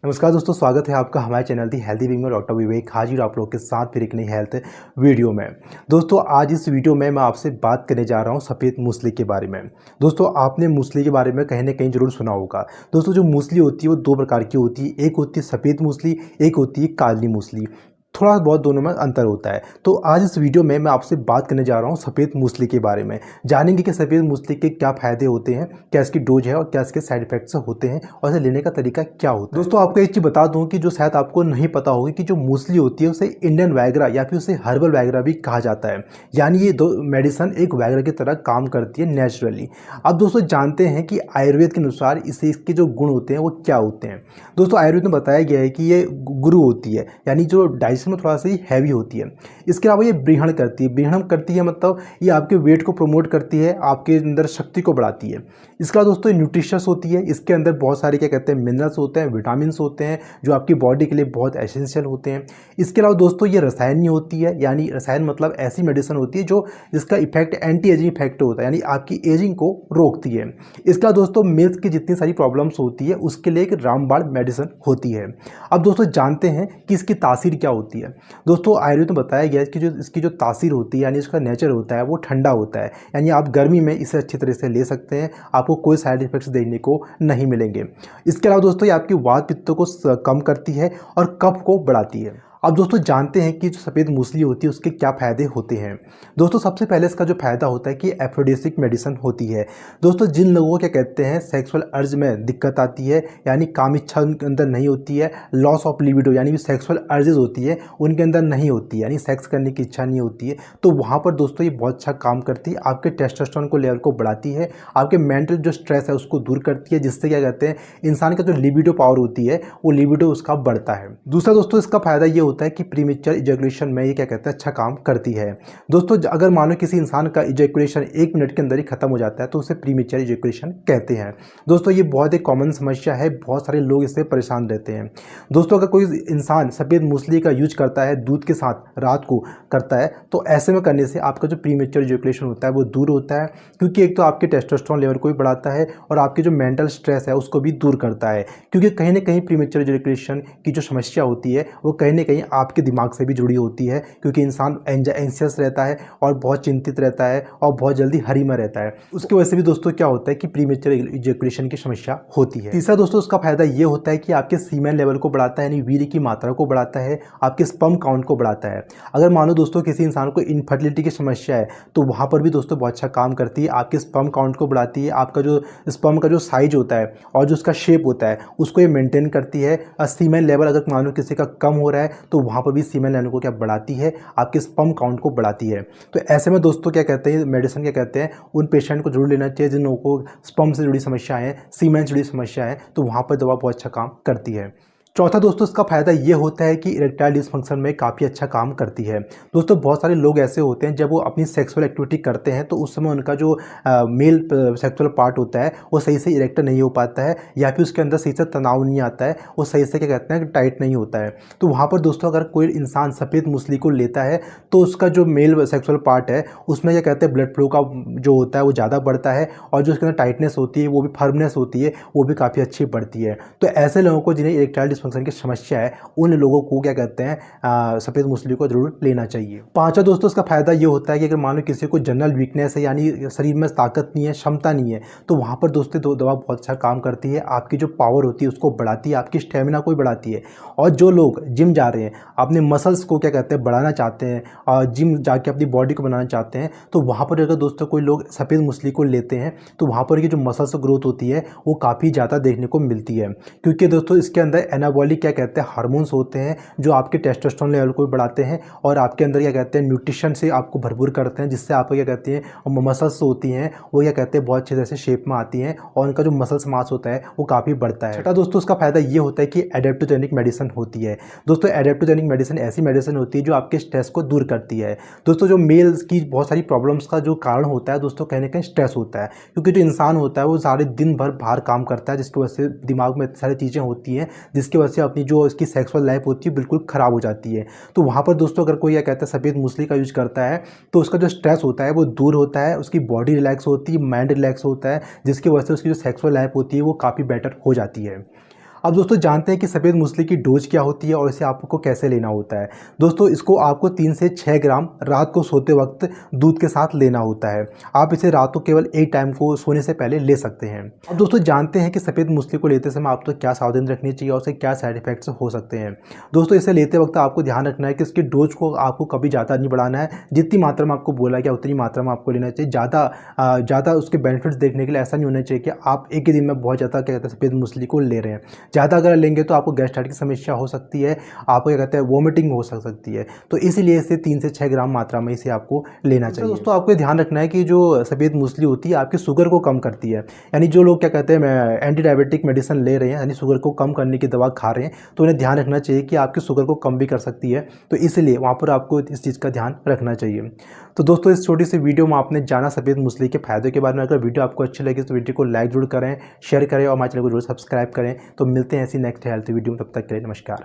नमस्कार दोस्तों, स्वागत है आपका हमारे चैनल दी हेल्दी विंग में। डॉक्टर विवेक हाजिर आप लोगों के साथ फिर एक नई हेल्थ वीडियो में। दोस्तों आज इस वीडियो में मैं आपसे बात करने जा रहा हूं सफ़ेद मूसली के बारे में। दोस्तों आपने मूसली के बारे में कहीं ना कहीं ज़रूर सुना होगा। दोस्तों जो मूसली होती है वो दो प्रकार की होती है, एक होती है सफ़ेद मूसली, एक होती है काली मूसली। थोड़ा बहुत दोनों में अंतर होता है। तो आज इस वीडियो में मैं आपसे बात करने जा रहा हूँ सफ़ेद मूसली के बारे में। जानेंगे कि सफ़ेद मूसली के क्या फ़ायदे होते हैं, क्या इसकी डोज है और क्या इसके साइड इफ़ेक्ट्स होते हैं और इसे लेने का तरीका क्या होता है। दोस्तों आपको एक चीज़ बता दूं कि जो शायद आपको नहीं पता होगी कि जो मूसली होती है उसे इंडियन वैगरा या फिर उसे हर्बल वैगरा भी कहा जाता है। यानी ये दो मेडिसन एक वैगरा की तरह काम करती है नेचुरली। अब दोस्तों जानते हैं कि आयुर्वेद के अनुसार इसके जो गुण होते हैं वो क्या होते हैं। दोस्तों आयुर्वेद में बताया गया है कि ये गुरु होती है, यानी जो डाइजेशन में थोड़ा सा हैवी होती है। इसके अलावा ये ब्रीहण करती है। ब्रीहण करती है मतलब ये आपके वेट को प्रमोट करती है, आपके अंदर शक्ति को बढ़ाती है। इसके अलावा दोस्तों न्यूट्रिशियस होती है। इसके अंदर बहुत सारे क्या कहते हैं मिनरल्स होते हैं, विटामिन्स होते हैं जो आपकी बॉडी के लिए बहुत एसेंशियल होते हैं। इसके अलावा दोस्तों ये रसायन होती है, यानी रसायन मतलब ऐसी मेडिसिन होती है जो जिसका इफेक्ट एंटी एजिंग इफेक्ट होता है, यानी आपकी एजिंग को रोकती है। इसके अलावा दोस्तों मेल्स की जितनी सारी प्रॉब्लम्स होती है उसके लिए एक रामबाण मेडिसिन होती है। अब दोस्तों जानते हैं कि इसकी तासीर क्या होती है। दोस्तों आयुर्वेद में बताया गया है कि जो इसकी जो तासीर होती है यानी इसका नेचर होता है वो ठंडा होता है, यानी आप गर्मी में इसे अच्छी तरह से ले सकते हैं, आपको कोई साइड इफेक्ट्स देखने को नहीं मिलेंगे। इसके अलावा दोस्तों ये आपकी वात पित्त को कम करती है और कफ को बढ़ाती है। अब दोस्तों जानते हैं कि जो सफ़ेद मूसली होती है उसके क्या फ़ायदे होते हैं। दोस्तों सबसे पहले इसका जो फ़ायदा होता है कि एफ्रोडिसिक मेडिसिन होती है। दोस्तों जिन लोगों को क्या कहते हैं सेक्सुअल अर्ज में दिक्कत आती है, यानी काम इच्छा उनके अंदर नहीं होती है, लॉस ऑफ लिबिडो यानी सेक्सुअल अर्जेज होती है उनके अंदर नहीं होती है, यानी सेक्स करने की इच्छा नहीं होती है, तो वहाँ पर दोस्तों ये बहुत अच्छा काम करती है। आपके टेस्टोस्टेरोन को लेवल को बढ़ाती है, आपके मेंटल जो स्ट्रेस है उसको दूर करती है, जिससे क्या कहते हैं इंसान का जो लिबिडो पावर होती है वो लिबिडो उसका बढ़ता है। दूसरा दोस्तों इसका फ़ायदा ये होता है कि प्रीमेच्योर इजैकुलेशन में ये क्या कहते हैं अच्छा काम करती है। दोस्तों अगर मानो किसी इंसान का इजैकुलेशन 1 मिनट के अंदर ही खत्म हो जाता है तो उसे प्रीमेच्योर इजैकुलेशन कहते हैं। दोस्तों ये बहुत एक कॉमन समस्या है, बहुत सारे लोग इससे परेशान रहते हैं। दोस्तों अगर कोई इंसान सफ़ेद मूसली का यूज करता है दूध के साथ रात को करता है तो ऐसे में करने से आपका जो प्रीमेच्योर इजैकुलेशन होता है वो दूर होता है, क्योंकि एक तो आपके टेस्टोस्टेरोन लेवल को भी बढ़ाता है और आपके जो मेंटल स्ट्रेस है उसको भी दूर करता है। क्योंकि कहीं ना कहीं प्रीमेच्योर इजैकुलेशन की जो समस्या होती है वो कहीं ना कहीं आपके दिमाग से भी जुड़ी होती है, क्योंकि इंसान एंशियस रहता है और बहुत चिंतित रहता है और बहुत जल्दी हरी में रहता है। उसकी वजह से भी दोस्तों क्या होता है कि प्रीमेच्योर इजैकुलेशन की समस्या होती है। तीसरा दोस्तों उसका फायदा ये होता है कि आपके सीमेन लेवल को बढ़ाता है, यानी वीर्य की मात्रा को बढ़ाता है, आपके स्पर्म काउंट को बढ़ाता है। अगर मानो दोस्तों किसी इंसान को इनफर्टिलिटी की समस्या है तो वहाँ पर भी दोस्तों बहुत अच्छा काम करती है, आपके स्पर्म काउंट को बढ़ाती है, आपका जो स्पर्म का जो साइज होता है और जो उसका शेप होता है उसको ये मेंटेन करती है। सीमेन लेवल अगर मानो किसी का कम हो रहा है तो वहाँ पर भी सीमेन लेवल को क्या बढ़ाती है, आपके स्पर्म काउंट को बढ़ाती है। तो ऐसे में दोस्तों क्या कहते हैं मेडिसिन क्या कहते हैं उन पेशेंट को जरूर लेना चाहिए जिन लोगों को स्पर्म से जुड़ी समस्या है, सीमेन से जुड़ी समस्या है, तो वहाँ पर दवा बहुत अच्छा काम करती है। चौथा दोस्तों इसका फायदा ये होता है कि इरेक्टाइल डिसफंक्शन में काफ़ी अच्छा काम करती है। दोस्तों बहुत सारे लोग ऐसे होते हैं जब वो अपनी सेक्सुअल एक्टिविटी करते हैं तो उस समय उनका जो मेल सेक्सुअल पार्ट होता है वो सही से इरेक्ट नहीं हो पाता है, या फिर उसके अंदर सही से तनाव नहीं आता है, वो सही से क्या कहते हैं टाइट नहीं होता है। तो वहाँ पर दोस्तों अगर कोई इंसान सफ़ेद मूसली को लेता है तो उसका जो मेल सेक्सुअल पार्ट है उसमें क्या कहते हैं ब्लड फ्लो का जो होता है वो ज़्यादा बढ़ता है, और जो उसके अंदर टाइटनेस होती है वो भी फर्मनेस होती है वो भी काफ़ी अच्छी बढ़ती है। तो ऐसे लोगों को जिन्हें इरेक्टाइल डिसफंक्शन की समस्या है उन लोगों को क्या कहते हैं सफ़ेद मूसली को जरूर लेना चाहिए। पांचवा दोस्तों इसका फायदा ये होता है कि अगर मानो किसी को जनरल वीकनेस है, यानी शरीर में ताकत नहीं है, क्षमता नहीं है, तो वहाँ पर दोस्तों दवा बहुत अच्छा काम करती है, आपकी जो पावर होती है उसको बढ़ाती है, आपकी स्टेमिना को भी बढ़ाती है। और जो लोग जिम जा रहे हैं अपने मसल्स को क्या कहते हैं बढ़ाना चाहते हैं और जिम जाके अपनी बॉडी को बनाना चाहते हैं, तो वहाँ पर अगर दोस्तों कोई लोग सफ़ेद मूसली को लेते हैं तो वहाँ पर की जो मसल्स ग्रोथ होती है वो काफ़ी ज़्यादा देखने को मिलती है। क्योंकि दोस्तों इसके अंदर एनाबॉलिक क्या कहते हैं हार्मोन्स होते हैं जो आपके टेस्टोस्टेरोन लेवल को बढ़ाते हैं और आपके अंदर क्या कहते हैं न्यूट्रिशन से आपको भरपूर करते हैं, जिससे आपको क्या कहते हैं मसल्स होती हैं वो क्या कहते हैं बहुत अच्छे तरह से शेप में आती हैं और उनका जो मसल्स मास होता है वो काफ़ी बढ़ता है। छठा दोस्तों उसका फायदा ये होता है कि एडेप्टोजेनिक मेडिसिन होती है। दोस्तों एडेप्टोजेनिक मेडिसिन ऐसी मेडिसिन होती है जो आपके स्ट्रेस को दूर करती है। दोस्तों जो मेल्स की बहुत सारी प्रॉब्लम्स का जो कारण होता है दोस्तों कहीं ना कहीं स्ट्रेस होता है, क्योंकि जो इंसान होता है वो सारे दिन भर बाहर काम करता है, जिसकी वजह से दिमाग में सारी चीज़ें होती हैं जिसकी वजह से अपनी जो इसकी सेक्सुअल लाइफ होती है बिल्कुल ख़राब हो जाती है। तो वहाँ पर दोस्तों अगर कोई क्या कहता है सफ़ेद मूसली का यूज करता है तो उसका जो स्ट्रेस होता है वो दूर होता है, उसकी बॉडी रिलैक्स होती है, माइंड रिलैक्स होता है, जिसकी वजह से उसकी जो सेक्सुअल लाइफ होती है वो काफ़ी बेटर हो जाती है। अब दोस्तों जानते हैं कि सफ़ेद मूसली की डोज क्या होती है और इसे आपको कैसे लेना होता है। दोस्तों इसको आपको 3 से 6 ग्राम रात को सोते वक्त दूध के साथ लेना होता है। आप इसे रात को केवल एक टाइम को सोने से पहले ले सकते हैं। अब दोस्तों जानते हैं कि सफ़ेद मूसली को लेते समय आपको क्या सावधानी रखनी चाहिए और उससे क्या साइड इफेक्ट्स हो सकते हैं। दोस्तों इसे लेते वक्त आपको ध्यान रखना है कि इसकी डोज को आपको कभी ज़्यादा नहीं बढ़ाना है। जितनी मात्रा में आपको बोला गया उतनी मात्रा में आपको लेना चाहिए। ज़्यादा उसके बेनिफिट्स देखने के लिए ऐसा नहीं होना चाहिए कि आप एक ही दिन में बहुत ज़्यादा क्या कहते हैं सफ़ेद मूसली को ले रहे हैं। ज़्यादा अगर लेंगे तो आपको गैस्ट्राइटिस की समस्या हो सकती है, आपको क्या कहते हैं वोमिटिंग हो सकती है। तो इसीलिए इसे 3 से 6 ग्राम मात्रा में इसे आपको लेना चाहिए। दोस्तों आपको ध्यान रखना है कि जो सफ़ेद मूसली होती है आपकी शुगर को कम करती है। यानी जो लोग क्या कहते हैं एंटी डायबिटिक मेडिसिन ले रहे हैं, यानी शुगर को कम करने की दवा खा रहे हैं, तो उन्हें ध्यान रखना चाहिए कि आपकी शुगर को कम भी कर सकती है। तो इसलिए वहाँ पर आपको इस चीज़ का ध्यान रखना चाहिए। तो दोस्तों इस छोटी सी वीडियो में आपने जाना सफ़ेद मूसली के फायदे के बारे में। अगर वीडियो आपको अच्छी लगी तो वीडियो को लाइक जरूर करें, शेयर करें और हमारे चैनल को जरूर सब्सक्राइब करें। तो मिलते हैं ऐसी नेक्स्ट हेल्थ वीडियो में, तब तक के लिए नमस्कार।